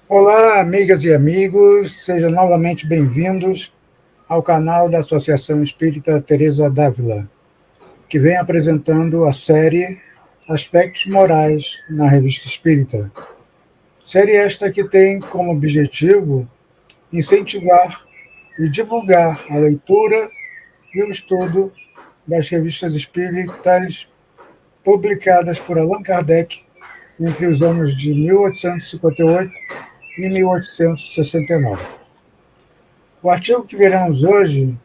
Olá, amigas e amigos, sejam novamente bem-vindos ao canal da Associação Espírita Teresa d'Ávila, que vem apresentando a série Aspectos Morais na Revista Espírita. Série esta que tem como objetivo incentivar e divulgar a leitura e o estudo das revistas espíritas publicadas por Allan Kardec entre os anos de 1858 e 1869. O artigo que veremos hoje,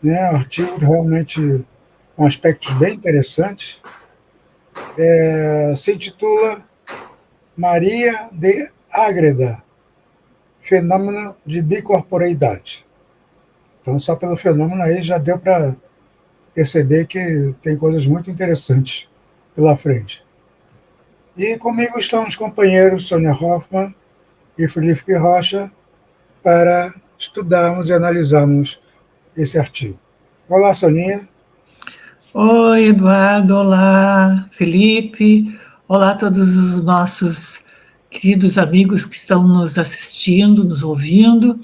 um artigo realmente com aspectos bem interessantes, se intitula Maria de Ágreda, Fenômeno de Bicorporeidade. Então, só pelo fenômeno aí já deu para perceber que tem coisas muito interessantes pela frente. E comigo estão os companheiros Sônia Hoffmann e Felipe Rocha para estudarmos e analisarmos esse artigo. Olá, Soninha. Oi, Eduardo. Olá, Felipe. Olá a todos os nossos queridos amigos que estão nos assistindo, nos ouvindo.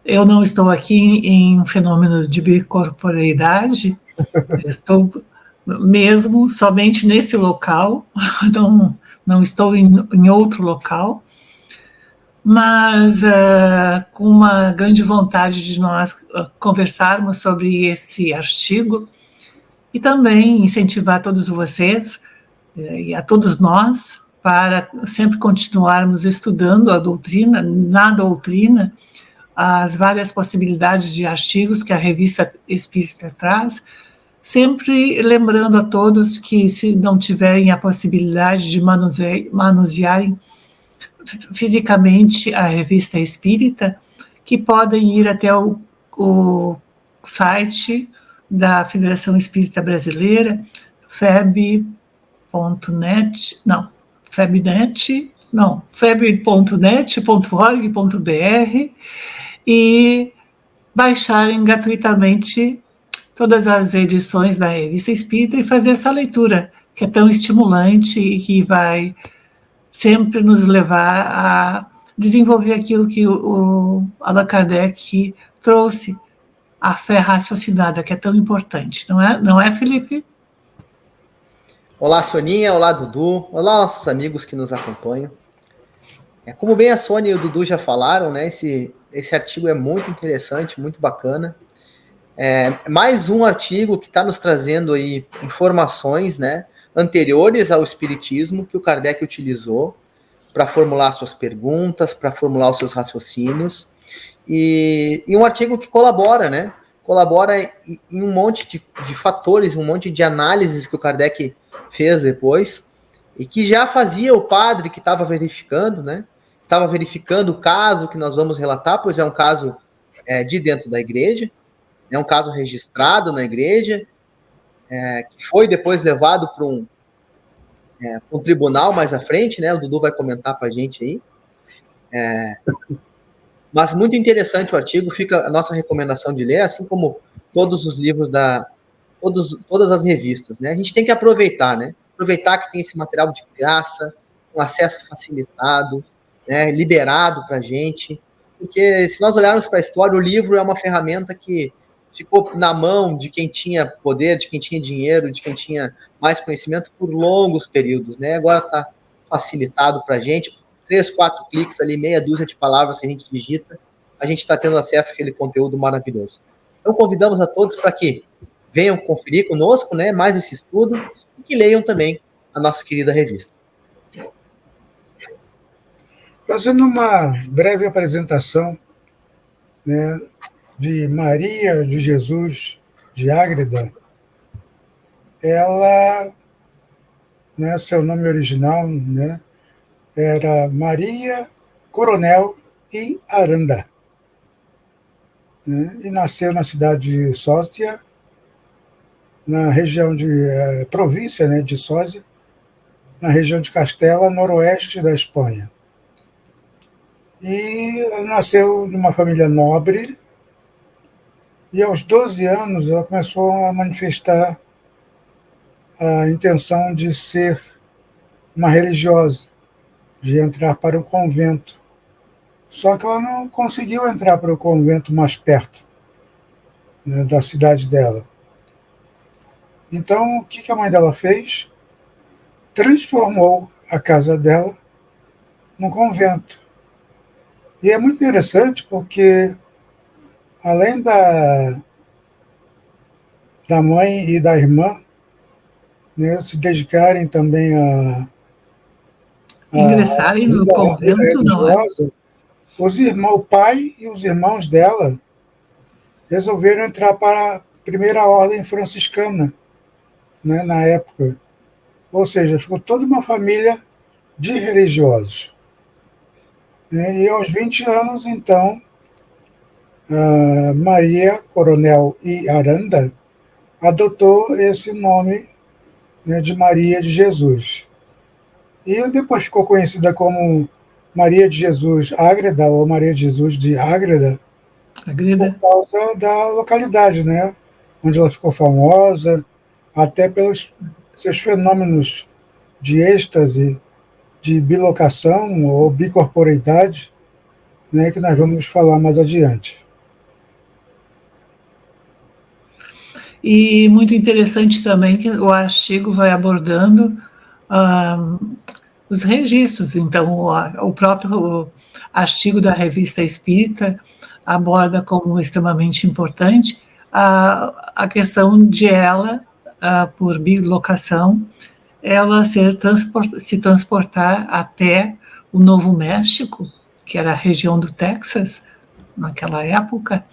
Eu não estou aqui em um fenômeno de bicorporeidade, estou mesmo somente nesse local, não estou em outro local, mas com uma grande vontade de nós conversarmos sobre esse artigo e também incentivar todos vocês e a todos nós para sempre continuarmos estudando a doutrina, na doutrina, as várias possibilidades de artigos que a Revista Espírita traz, sempre lembrando a todos que, se não tiverem a possibilidade de manusearem fisicamente a Revista Espírita, que podem ir até o site da Federação Espírita Brasileira, feb.net.org.br, e baixarem gratuitamente todas as edições da Revista Espírita e fazer essa leitura, que é tão estimulante e que vai sempre nos levar a desenvolver aquilo que o Allan Kardec trouxe, a fé raciocinada, que é tão importante, não é, Felipe? Olá, Soninha, olá, Dudu, olá, nossos amigos que nos acompanham. Como bem a Sônia e o Dudu já falaram, né, esse artigo é muito interessante, muito bacana. Mais um artigo que está nos trazendo aí informações, né, anteriores ao Espiritismo, que o Kardec utilizou para formular suas perguntas, para formular os seus raciocínios, e um artigo que colabora, né, em um monte de fatores, um monte de análises que o Kardec fez depois, e que já fazia o padre que estava verificando, né, estava verificando o caso que nós vamos relatar, pois é um caso de dentro da igreja, é um caso registrado na igreja, que foi depois levado para um tribunal mais à frente, né? O Dudu vai comentar para a gente aí. Mas muito interessante o artigo, fica a nossa recomendação de ler, assim como todos os livros todas as revistas, né? A gente tem que aproveitar, né? Aproveitar que tem esse material de graça, um acesso facilitado, né? Liberado para a gente, porque se nós olharmos para a história, o livro é uma ferramenta que ficou na mão de quem tinha poder, de quem tinha dinheiro, de quem tinha mais conhecimento por longos períodos, né? Agora está facilitado para a gente, 3, 4 cliques ali, meia dúzia de palavras que a gente digita, a gente está tendo acesso àquele conteúdo maravilhoso. Então, convidamos a todos para que venham conferir conosco, né, mais esse estudo e que leiam também a nossa querida revista. Fazendo uma breve apresentação, né, de Maria de Jesus de Ágreda, ela, né, seu nome original, né, era Maria Coronel e Aranda, né, e nasceu na cidade de Sócia, na região de província, né, de Sócia, na região de Castela, noroeste da Espanha. E ela nasceu de uma família nobre, e aos 12 anos ela começou a manifestar a intenção de ser uma religiosa, de entrar para o convento. Só que ela não conseguiu entrar para o convento mais perto, né, da cidade dela. Então, o que a mãe dela fez? Transformou a casa dela num convento. E é muito interessante porque, além da mãe e da irmã, né, se dedicarem também a Ingressarem no vida convento, não é? religiosa, o pai e os irmãos dela resolveram entrar para a primeira ordem franciscana, né, na época. Ou seja, ficou toda uma família de religiosos. E aos 20 anos, então, Maria Coronel e Aranda adotou esse nome, né, de Maria de Jesus. E depois ficou conhecida como Maria de Jesus Ágreda, ou Maria de Jesus de Ágreda, por causa da localidade, né, onde ela ficou famosa, até pelos seus fenômenos de êxtase, de bilocação ou bicorporeidade, né, que nós vamos falar mais adiante. E muito interessante também que o artigo vai abordando os registros. Então, o próprio artigo da Revista Espírita aborda como extremamente importante a questão de ela, por bilocação, ela se transportar até o Novo México, que era a região do Texas, naquela época,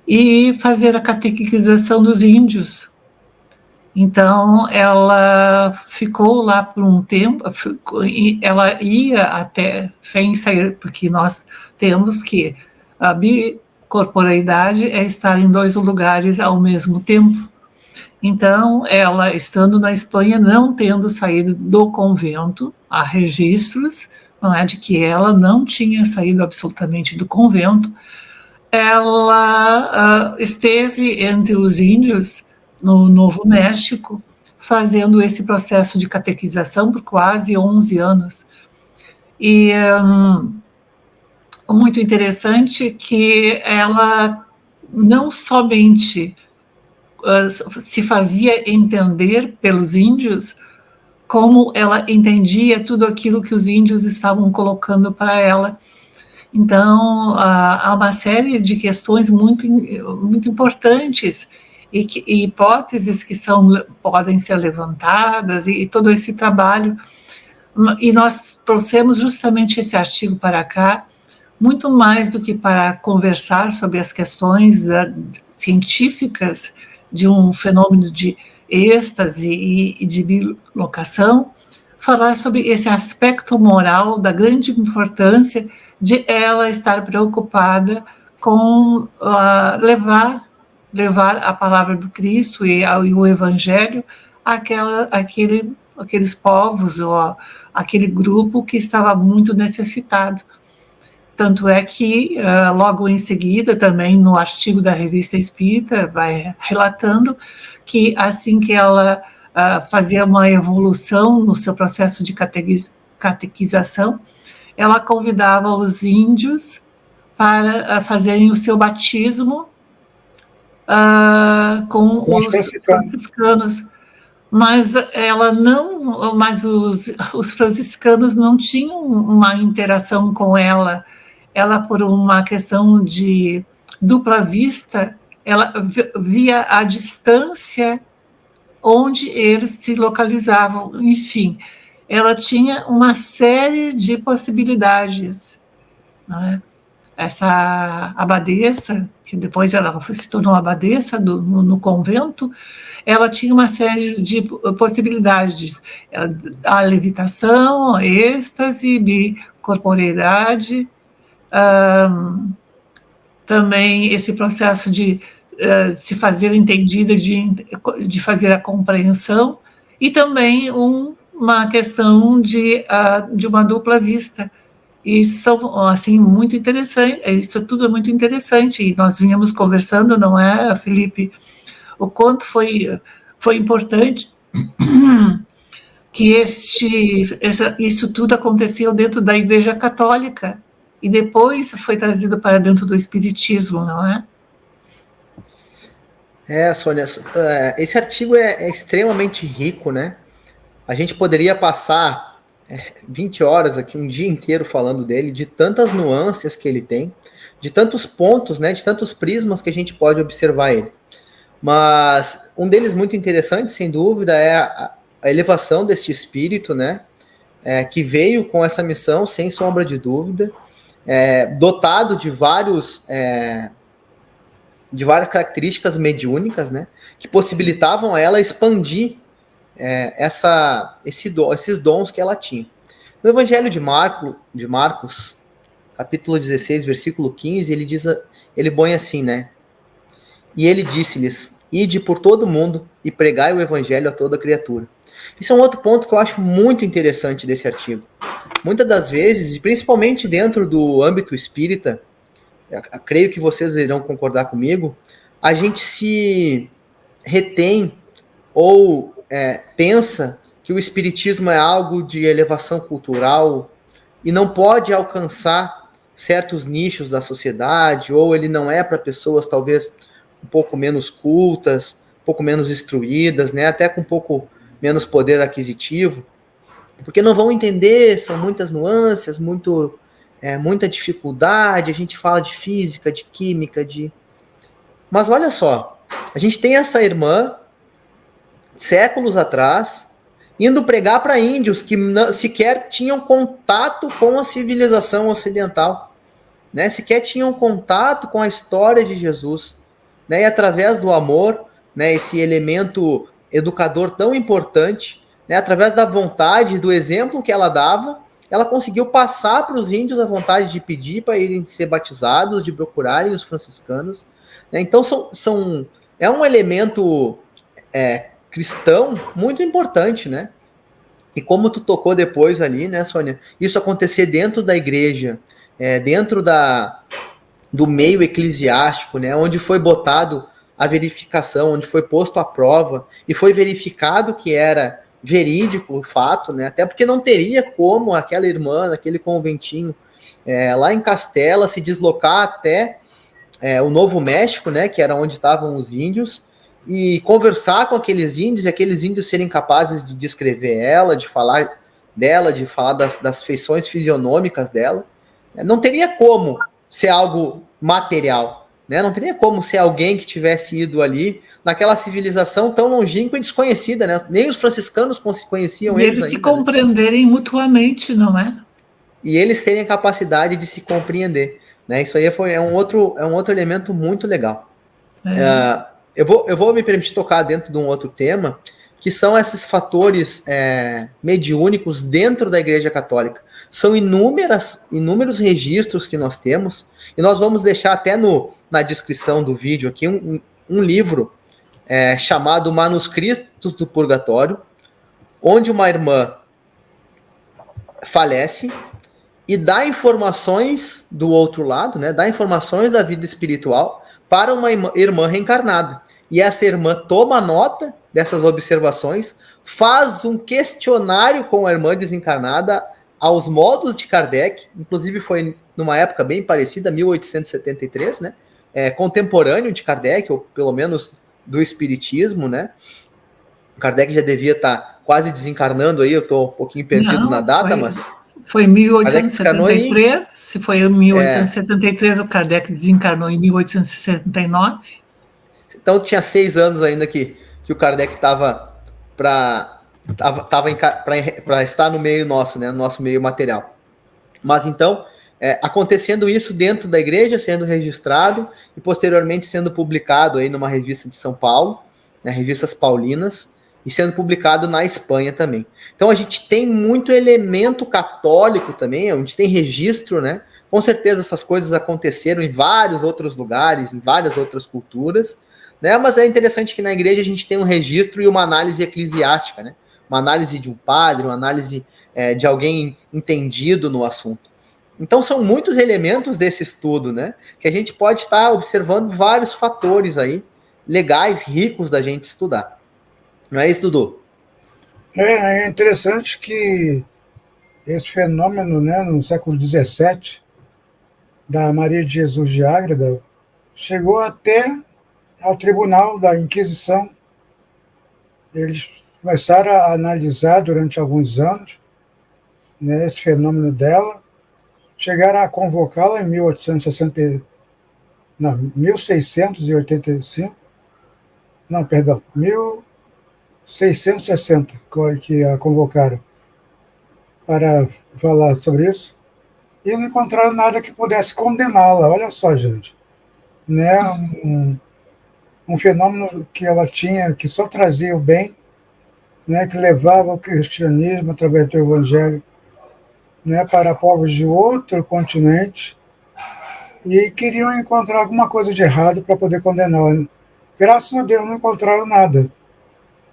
e fazer a catequização dos índios. Então, ela ficou lá por um tempo, ela ia até, sem sair, porque nós temos que a bicorporeidade é estar em 2 lugares ao mesmo tempo. Então, ela, estando na Espanha, não tendo saído do convento, há registros, não é, de que ela não tinha saído absolutamente do convento, ela esteve entre os índios no Novo México, fazendo esse processo de catequização por quase 11 anos. E muito interessante que ela não somente se fazia entender pelos índios, como ela entendia tudo aquilo que os índios estavam colocando para ela. Então, há uma série de questões muito, muito importantes e hipóteses que podem ser levantadas e todo esse trabalho. E nós trouxemos justamente esse artigo para cá, muito mais do que para conversar sobre as questões científicas de um fenômeno de êxtase e de bilocação, falar sobre esse aspecto moral da grande importância de ela estar preocupada com levar a palavra do Cristo e o Evangelho àqueles povos ou aquele grupo que estava muito necessitado. Tanto é que, logo em seguida, também no artigo da Revista Espírita, vai relatando que assim que ela fazia uma evolução no seu processo de catequização, ela convidava os índios para fazerem o seu batismo com os franciscanos. Mas os franciscanos não tinham uma interação com ela. Ela, por uma questão de dupla vista, ela via a distância onde eles se localizavam. Enfim, ela tinha uma série de possibilidades, né? Essa abadesa, que depois ela se tornou abadesa no convento, ela tinha uma série de possibilidades, a levitação, a êxtase, bicorporeidade, também esse processo de se fazer entendida, de fazer a compreensão, e também uma questão de uma dupla vista. Isso são, assim, muito interessante, isso tudo é muito interessante, e nós vínhamos conversando, não é, Felipe, o quanto foi importante que isso tudo aconteceu dentro da Igreja Católica e depois foi trazido para dentro do Espiritismo, não é? Sônia, esse artigo é extremamente rico, né? A gente poderia passar 20 horas aqui, um dia inteiro falando dele, de tantas nuances que ele tem, de tantos pontos, né, de tantos prismas que a gente pode observar ele. Mas um deles muito interessante, sem dúvida, é a elevação deste espírito, né, que veio com essa missão, sem sombra de dúvida, dotado de várias características mediúnicas, né, que possibilitavam a ela expandir esses dons que ela tinha. No Evangelho de Marcos, capítulo 16, versículo 15, ele põe assim, né? E ele disse-lhes: ide por todo o mundo e pregai o evangelho a toda criatura. Isso é um outro ponto que eu acho muito interessante desse artigo. Muitas das vezes, e principalmente dentro do âmbito espírita, eu creio que vocês irão concordar comigo, a gente se retém ou pensa que o espiritismo é algo de elevação cultural e não pode alcançar certos nichos da sociedade, ou ele não é para pessoas talvez um pouco menos cultas, um pouco menos instruídas, né, até com um pouco menos poder aquisitivo, porque não vão entender, são muitas nuances, muita dificuldade, a gente fala de física, de química, Mas olha só, a gente tem essa irmã, séculos atrás, indo pregar para índios que sequer tinham contato com a civilização ocidental, né? Sequer tinham contato com a história de Jesus, né? E através do amor, né, esse elemento educador tão importante, né, através da vontade, do exemplo que ela dava, ela conseguiu passar para os índios a vontade de pedir para irem ser batizados, de procurarem os franciscanos, né? Então é um elemento cristão muito importante, né? E como tu tocou depois ali, né, Sônia, isso acontecer dentro da igreja, dentro do meio eclesiástico, né, onde foi botado a verificação, onde foi posto à prova e foi verificado que era verídico o fato, né, até porque não teria como aquela irmã, aquele conventinho lá em Castela se deslocar até o Novo México, né, que era onde estavam os índios, e conversar com aqueles índios, e aqueles índios serem capazes de descrever ela, de falar dela, de falar das feições fisionômicas dela. Não teria como ser algo material, né? Não teria como ser alguém que tivesse ido ali naquela civilização tão longínqua e desconhecida, né? Nem os franciscanos conheciam eles ainda, se compreenderem, né, mutuamente, não é? E eles terem a capacidade de se compreender, né? Isso aí é um outro elemento muito legal. Eu vou me permitir tocar dentro de um outro tema, que são esses fatores mediúnicos dentro da Igreja Católica. São inúmeros registros que nós temos, e nós vamos deixar até na descrição do vídeo aqui um livro chamado Manuscritos do Purgatório, onde uma irmã falece e dá informações do outro lado, né, dá informações da vida espiritual para uma irmã reencarnada. E essa irmã toma nota dessas observações, faz um questionário com a irmã desencarnada aos modos de Kardec, inclusive foi numa época bem parecida, 1873, né? Contemporâneo de Kardec, ou pelo menos do Espiritismo, né? Kardec já devia estar quase desencarnando aí, eu estou um pouquinho perdido na data, mas... Foi em 1873, se foi em 1873, o Kardec desencarnou em 1869. Então tinha 6 anos ainda que o Kardec estava para estar no meio nosso, né, no nosso meio material. Mas então, acontecendo isso dentro da igreja, sendo registrado e posteriormente sendo publicado aí numa revista de São Paulo, né, Revistas Paulinas, e sendo publicado na Espanha também. Então a gente tem muito elemento católico também, a gente tem registro, né? Com certeza essas coisas aconteceram em vários outros lugares, em várias outras culturas, né? Mas é interessante que na igreja a gente tem um registro e uma análise eclesiástica, né? Uma análise de um padre, uma análise de alguém entendido no assunto. Então são muitos elementos desse estudo, né? Que a gente pode estar observando vários fatores aí legais, ricos da gente estudar. Não é isso, Dudu? É interessante que esse fenômeno, né, no século XVII, da Maria de Jesus de Ágreda, chegou até ao Tribunal da Inquisição. Eles começaram a analisar durante alguns anos, né, esse fenômeno dela, chegaram a convocá-la em 1860, não, 1685, não, perdão, 1660, que a convocaram para falar sobre isso, e não encontraram nada que pudesse condená-la. Olha só, gente, né? Um fenômeno que ela tinha, que só trazia o bem, né? Que levava o cristianismo através do evangelho, né? Para povos de outro continente, e queriam encontrar alguma coisa de errado para poder condená-la. Graças a Deus não encontraram nada.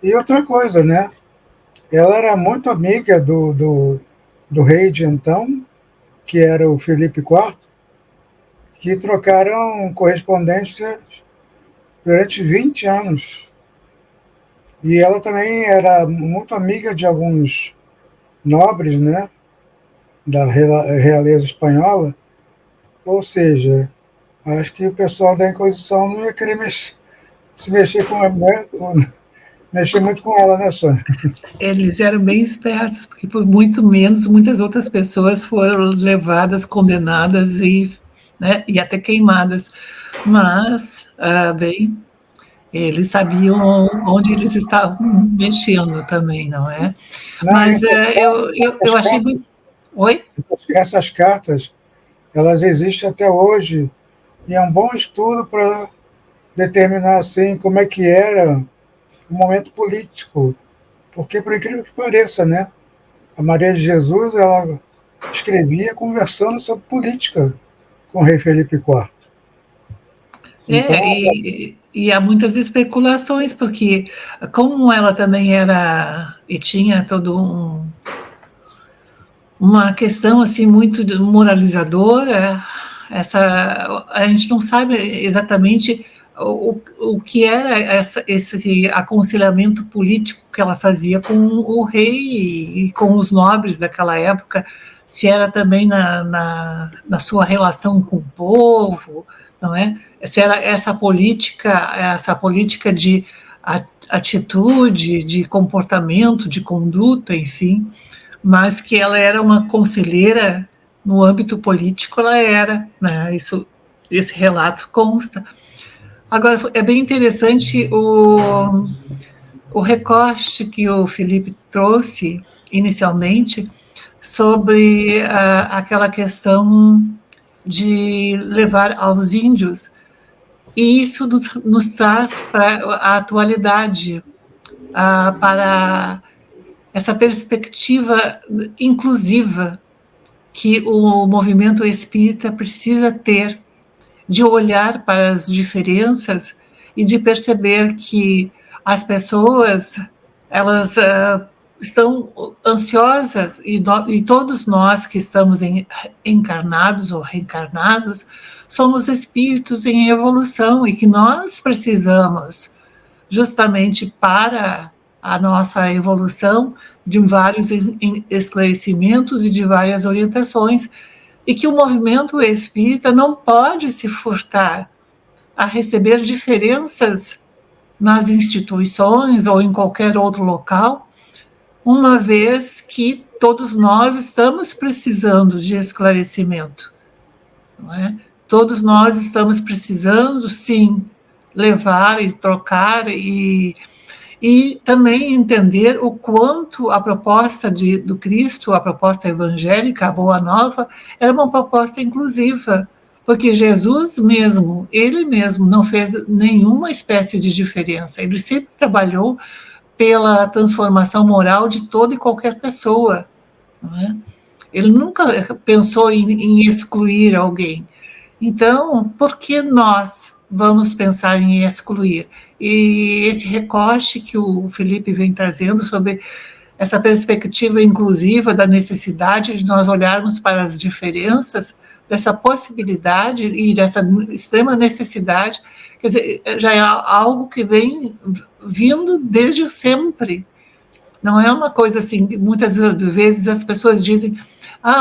E outra coisa, né? Ela era muito amiga do rei de então, que era o Felipe IV, que trocaram correspondência durante 20 anos. E ela também era muito amiga de alguns nobres, né, da realeza espanhola, ou seja, acho que o pessoal da Inquisição não ia querer se mexer com ela, né, mexer muito com ela, né, Sônia? Eles eram bem espertos, porque por muito menos muitas outras pessoas foram levadas, condenadas e, né, e até queimadas. Mas, bem, eles sabiam onde eles estavam mexendo também, não é? Não, Mas eu achei muito... Oi? Essas cartas, elas existem até hoje, e é um bom estudo para determinar assim como é que era o momento político, porque por incrível que pareça, né, a Maria de Jesus, ela escrevia conversando sobre política com o rei Felipe IV. Então, E há muitas especulações, porque como ela também era e tinha todo uma questão assim muito moralizadora, a gente não sabe exatamente o que era esse aconselhamento político que ela fazia com o rei e com os nobres daquela época, se era também na sua relação com o povo, não é? Se era essa política de atitude, de comportamento, de conduta, enfim, mas que ela era uma conselheira no âmbito político, ela era, né? Esse relato consta. Agora, é bem interessante o recorte que o Felipe trouxe inicialmente sobre aquela questão de levar aos índios, e isso nos traz para a atualidade, para essa perspectiva inclusiva que o movimento espírita precisa ter, de olhar para as diferenças e de perceber que as pessoas, elas estão ansiosas, e todos nós que estamos encarnados ou reencarnados somos espíritos em evolução, e que nós precisamos, justamente para a nossa evolução, de vários esclarecimentos e de várias orientações, e que o movimento espírita não pode se furtar a receber diferenças nas instituições ou em qualquer outro local, uma vez que todos nós estamos precisando de esclarecimento, não é? Todos nós estamos precisando, sim, levar e trocar e também entender o quanto a proposta do Cristo, a proposta evangélica, a Boa Nova, era uma proposta inclusiva, porque Jesus mesmo, ele mesmo não fez nenhuma espécie de diferença, ele sempre trabalhou pela transformação moral de toda e qualquer pessoa, não é? Ele nunca pensou em excluir alguém. Então, por que nós vamos pensar em excluir? E esse recorte que o Felipe vem trazendo sobre essa perspectiva inclusiva da necessidade de nós olharmos para as diferenças, dessa possibilidade e dessa extrema necessidade, quer dizer, já é algo que vem vindo desde sempre. Não é uma coisa assim, muitas vezes as pessoas dizem,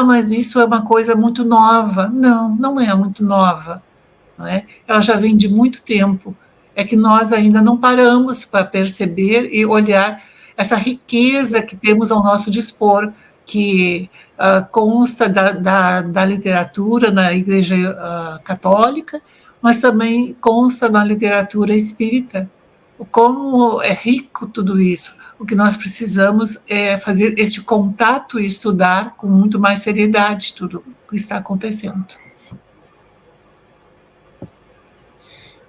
mas isso é uma coisa muito nova. Não, não é muito nova, não é? Ela já vem de muito tempo. É que nós ainda não paramos para perceber e olhar essa riqueza que temos ao nosso dispor, que consta da literatura na Igreja Católica, mas também consta na literatura espírita. Como é rico tudo isso. O que nós precisamos é fazer este contato e estudar com muito mais seriedade tudo o que está acontecendo.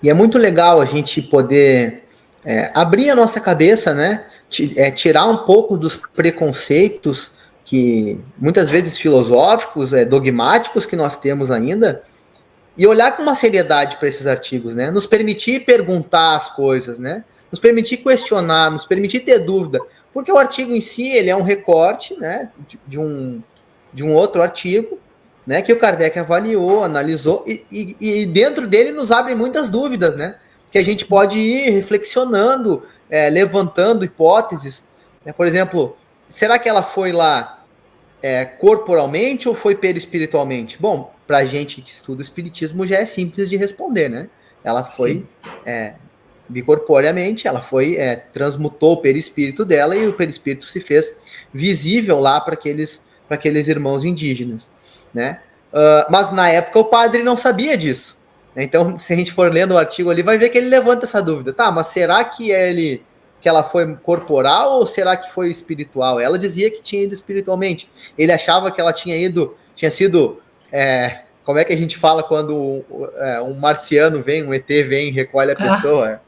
E é muito legal a gente poder abrir a nossa cabeça, né? Tirar um pouco dos preconceitos que muitas vezes filosóficos, dogmáticos que nós temos ainda, e olhar com uma seriedade para esses artigos, né? Nos permitir perguntar as coisas, né? Nos permitir questionar, nos permitir ter dúvida, porque o artigo em si ele é um recorte, né, de um outro artigo, né, que o Kardec avaliou, analisou, e dentro dele nos abre muitas dúvidas, né, que a gente pode ir reflexionando, levantando hipóteses, né? Por exemplo, será que ela foi lá corporalmente ou foi perispiritualmente? Bom, para a gente que estuda o espiritismo já é simples de responder, né? Ela foi bicorporeamente, ela foi transmutou o perispírito dela e o perispírito se fez visível lá para aqueles irmãos indígenas, né? Mas na época o padre não sabia disso. Então, se a gente for lendo o artigo ali, vai ver que ele levanta essa dúvida. Tá, mas será que ela foi corporal ou será que foi espiritual? Ela dizia que tinha ido espiritualmente. Ele achava que ela tinha sido... como é que a gente fala quando um marciano vem, um ET vem e recolhe a pessoa?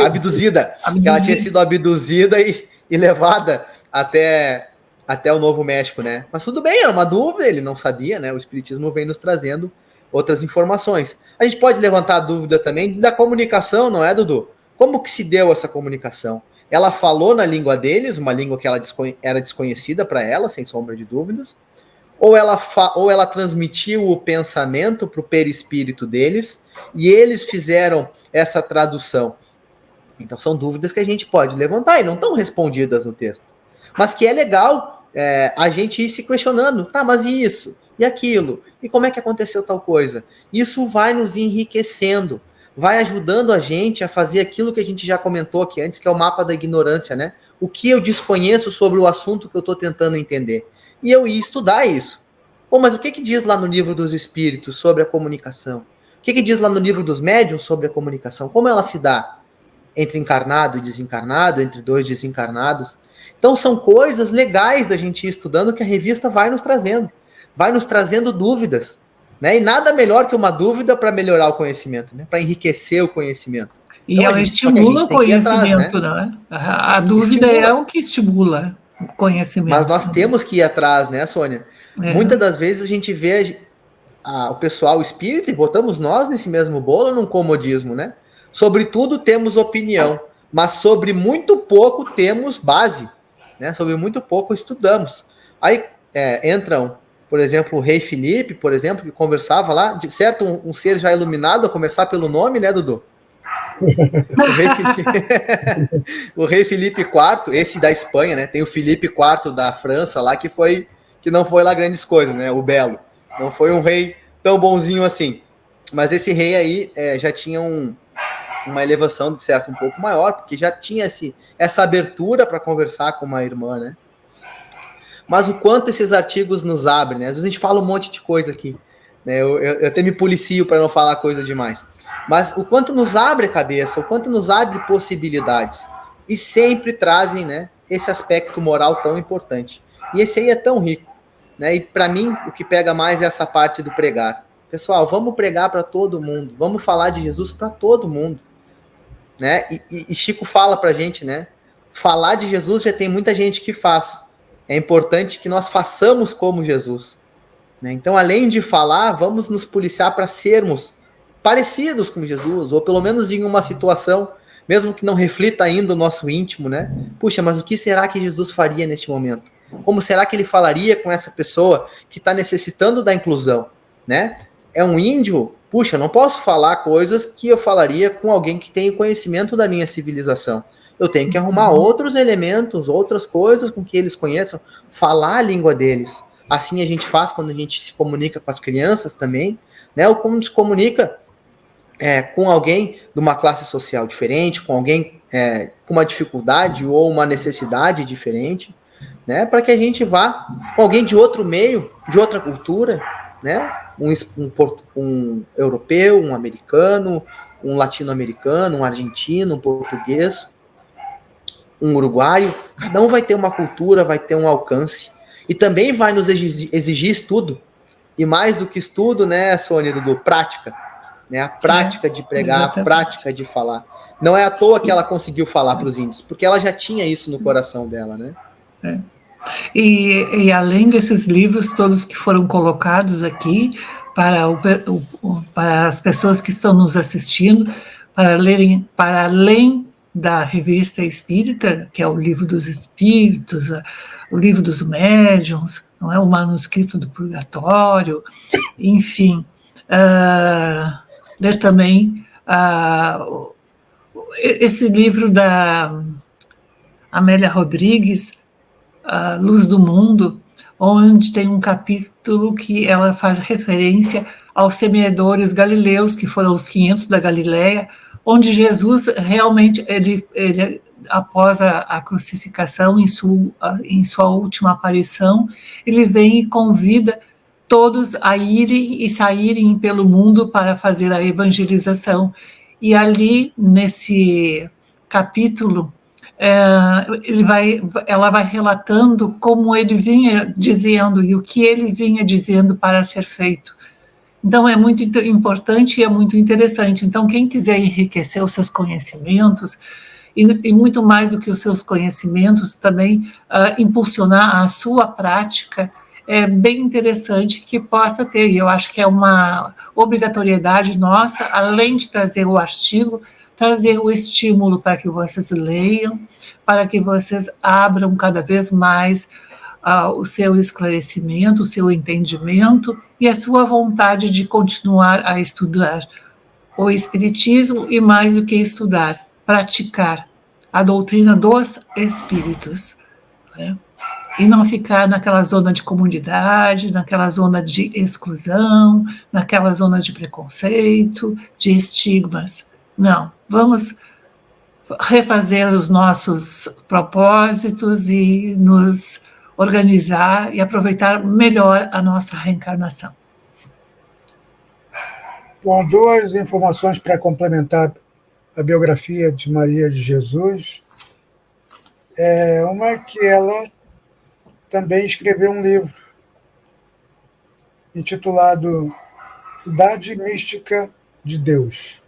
Abduzida. Que ela tinha sido abduzida e levada até o Novo México, né? Mas tudo bem, era uma dúvida, ele não sabia, né? O espiritismo vem nos trazendo outras informações. A gente pode levantar a dúvida também da comunicação, não é, Dudu? Como que se deu essa comunicação? Ela falou na língua deles, uma língua que era desconhecida para ela, sem sombra de dúvidas, ou ela transmitiu o pensamento para o perispírito deles e eles fizeram essa tradução. Então são dúvidas que a gente pode levantar e não estão respondidas no texto. Mas que é legal a gente ir se questionando, tá, mas e isso? E aquilo? E como é que aconteceu tal coisa? Isso vai nos enriquecendo, vai ajudando a gente a fazer aquilo que a gente já comentou aqui antes, que é o mapa da ignorância, né? O que eu desconheço sobre o assunto que eu estou tentando entender. E eu ia estudar isso. Bom, mas o que diz lá no livro dos espíritos sobre a comunicação? O que diz lá no livro dos médiuns sobre a comunicação? Como ela se dá entre encarnado e desencarnado, entre dois desencarnados? Então são coisas legais da gente ir estudando que a revista vai nos trazendo dúvidas, né? E nada melhor que uma dúvida para melhorar o conhecimento, né? Para enriquecer o conhecimento. E então, ela estimula o conhecimento, atrás, né? A dúvida é o que estimula o conhecimento. Mas nós temos que ir atrás, né, Sônia? Muitas das vezes a gente vê o pessoal espírita, e botamos nós nesse mesmo bolo, num comodismo, né? Sobre tudo temos opinião, mas sobre muito pouco temos base, né? Sobre muito pouco estudamos. Aí entram, por exemplo, o rei Filipe, por exemplo, que conversava lá, de certo, um ser já iluminado, a começar pelo nome, né, Dudu? O rei Filipe IV, esse da Espanha, né? Tem o Filipe IV da França lá, que não foi lá grandes coisas, né? O Belo. Não foi um rei tão bonzinho assim. Mas esse rei aí já tinha uma elevação, de certo, um pouco maior, porque já tinha essa abertura para conversar com uma irmã, né? Mas o quanto esses artigos nos abrem, né? Às vezes a gente fala um monte de coisa aqui, né? Eu até me policio para não falar coisa demais. Mas o quanto nos abre a cabeça, o quanto nos abre possibilidades. E sempre trazem, né, esse aspecto moral tão importante. E esse aí é tão rico, né? E para mim, o que pega mais é essa parte do pregar. Pessoal, vamos pregar para todo mundo. Vamos falar de Jesus para todo mundo, né? E Chico fala para a gente, né? Falar de Jesus já tem muita gente que faz. É importante que nós façamos como Jesus, né? Então, além de falar, vamos nos policiar para sermos parecidos com Jesus, ou pelo menos em uma situação, mesmo que não reflita ainda o nosso íntimo, né? Puxa, mas o que será que Jesus faria neste momento? Como será que ele falaria com essa pessoa que está necessitando da inclusão, né? É um índio? Puxa, eu não posso falar coisas que eu falaria com alguém que tem conhecimento da minha civilização. eu tenho que arrumar outros elementos, outras coisas com que eles conheçam, falar a língua deles. Assim a gente faz quando a gente se comunica com as crianças também, né? Ou como se comunica com alguém de uma classe social diferente, com alguém com uma dificuldade ou uma necessidade diferente, né? Para que a gente vá com alguém de outro meio, de outra cultura, né? Um europeu, um americano, um latino-americano, um argentino, um português, um uruguaio. Cada um vai ter uma cultura, vai ter um alcance. E também vai nos exigir estudo. E mais do que estudo, né, Sônia, Dudu? Prática. Né? A prática de pregar, exatamente. A prática de falar. Não é à toa que ela conseguiu falar para os índios, porque ela já tinha isso no coração dela, né? E além desses livros todos que foram colocados aqui, para as pessoas que estão nos assistindo, para lerem, para além da Revista Espírita, que é o Livro dos Espíritos, o Livro dos Médiuns, não é? O Manuscrito do Purgatório, enfim, ler também esse livro da Amélia Rodrigues, A Luz do Mundo, onde tem um capítulo que ela faz referência aos semeadores galileus, que foram os 500 da Galileia, onde Jesus realmente, ele após a crucificação, em sua última aparição, ele vem e convida todos a irem e saírem pelo mundo para fazer a evangelização. E ali, nesse capítulo, ela vai relatando como ele vinha dizendo e o que ele vinha dizendo para ser feito. Então, é muito importante e é muito interessante. Então, quem quiser enriquecer os seus conhecimentos, e muito mais do que os seus conhecimentos, também impulsionar a sua prática, é bem interessante que possa ter. E eu acho que é uma obrigatoriedade nossa, além de trazer o artigo, trazer o estímulo para que vocês leiam, para que vocês abram cada vez mais o seu esclarecimento, o seu entendimento e a sua vontade de continuar a estudar o Espiritismo e, mais do que estudar, praticar a doutrina dos Espíritos, né? E não ficar naquela zona de comunidade, naquela zona de exclusão, naquela zona de preconceito, de estigmas. Não, vamos refazer os nossos propósitos e nos organizar e aproveitar melhor a nossa reencarnação. Bom, duas informações para complementar a biografia de Maria de Jesus. Uma é que ela também escreveu um livro intitulado Idade Mística de Deus,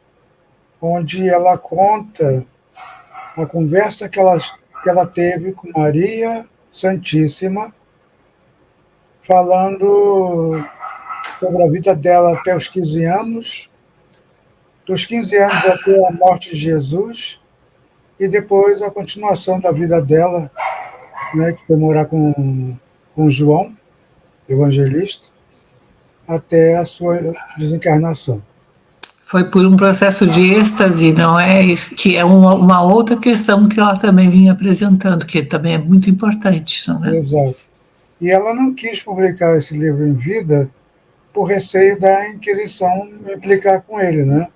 onde ela conta a conversa que ela teve com Maria Santíssima, falando sobre a vida dela até os 15 anos, dos 15 anos até a morte de Jesus, e depois a continuação da vida dela, né, que foi morar com João, evangelista, até a sua desencarnação. Foi por um processo de êxtase, não é? Que é uma outra questão que ela também vinha apresentando, que também é muito importante, não é? Exato. E ela não quis publicar esse livro em vida por receio da Inquisição implicar com ele, né?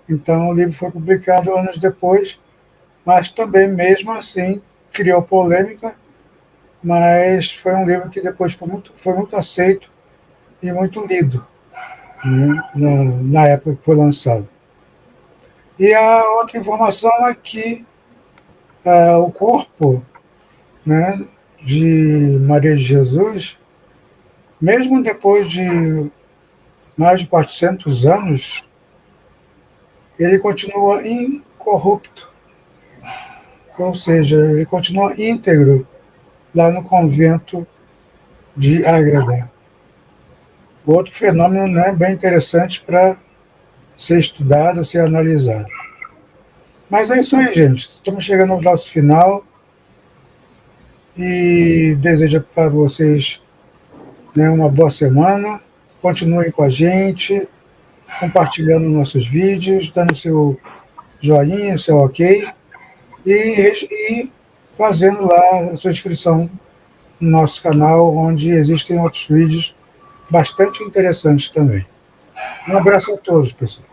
Então o livro foi publicado anos depois, mas também, mesmo assim, criou polêmica, mas foi um livro que depois foi muito aceito e muito lido, né, na época que foi lançado. E a outra informação é que o corpo, né, de Maria de Jesus, mesmo depois de mais de 400 anos, ele continua incorrupto, ou seja, ele continua íntegro lá no convento de Ágreda. Outro fenômeno, né, bem interessante para ser estudado, ser analisado. Mas é isso aí, gente. Estamos chegando ao nosso final e desejo para vocês, né, uma boa semana. Continuem com a gente, compartilhando nossos vídeos, dando seu joinha, seu ok. e fazendo lá a sua inscrição no nosso canal, onde existem outros vídeos bastante interessantes também. Um abraço a todos, pessoal.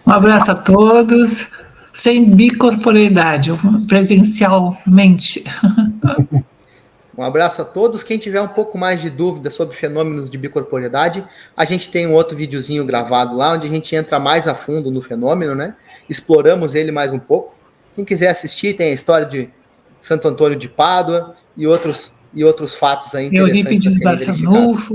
Um abraço a todos, sem bicorporeidade, presencialmente. Um abraço a todos. Quem tiver um pouco mais de dúvida sobre fenômenos de bicorporeidade, a gente tem um outro videozinho gravado lá, onde a gente entra mais a fundo no fenômeno, né? Exploramos ele mais um pouco. Quem quiser assistir, tem a história de Santo Antônio de Pádua e outros fatos aí interessantes a serem verificados.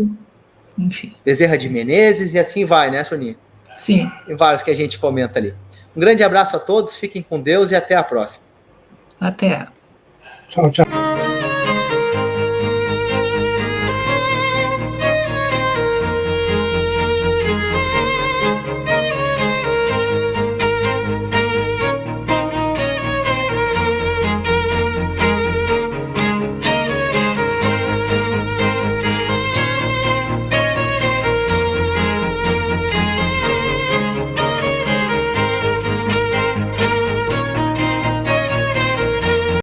Enfim. Bezerra de Menezes e assim vai, né, Soninha? Sim. Tem vários que a gente comenta ali. Um grande abraço a todos, fiquem com Deus e até a próxima. Até. Tchau, tchau.